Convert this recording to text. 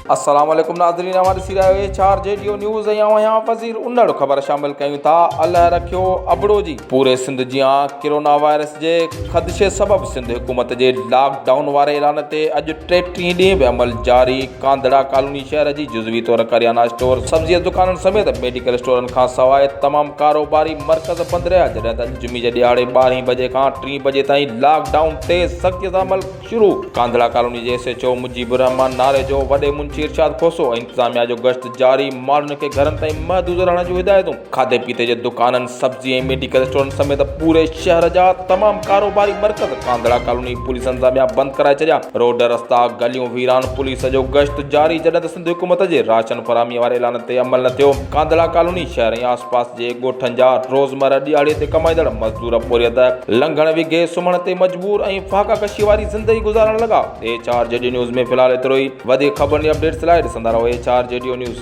अस्सलाम वालेकुम नाज़रीन, हमारी सिराए 4 जेडीओ न्यूज़ यहाँ वज़ीर उन्नड़ ख़बर शामिल कयूं था। अल्लाह रखियो अबड़ो जी पूरे सिंध जियां कोरोना वायरस जे ख़दशे सबब सिंध हुकूमत जे लॉकडाउन वारे ऐलान ते अॼु 33 ॾींहं बि अमल जारी। कांधड़ा कॉलोनी शहर जी जुज़वी तौर करियाना स्टोर, सब्जी दुकाननि समेत मेडिकल स्टोरनि खां सवाइ तमामु कारोबारी मर्कज़ बंदि रहिया, जॾहिं त जुमी जे ॾियारे 12 बजे खां 3 बजे ताईं लॉकडाउन ते सख़्ती सां अमल शुरू। कांधड़ा कॉलोनी जे SHO मुजीबुर रहमान नारे जो वॾे मुंशी इरशाद खोसो, इंतजामिया जो गश्त जारी, माण्हुनि खे घरनि ताईं महदूद रहण जूं हिदायतूं। खाधे पीते जे दुकाननि, सब्जी ऐं मेडिकल स्टोरनि समेत पूरे शहर जा तमामु कारोबारी मर्कज़ कांधड़ा कॉलोनी पुलिस इंतजामिया बंदि कराए छॾिया। रोड रस्ता गलियूं वीरान, पुलिस जो गश्त जारी, जॾहिं त सिंध हुकूमत जे राशन फरहमीअ वारे ऐलान ते अमल न थियो। कांधड़ा कॉलोनी शहर ऐं आसपास जे ॻोठनि जा रोज़मर्रा ॾियाड़ीअ ते कमाईंदड़ मज़दूर बोरियत लंघण विघे सुम्हण ते मजबूर ऐं फाका कशी वारी ज़िंदगी गुज़ारण लॻा। 4 जेडीओ न्यूज़ में फ़िलहाल एतिरो ई। वधीक ख़बरनि जी अपडेट्स लाइ ॾिसंदा रहो 4 जेडीओ न्यूज़।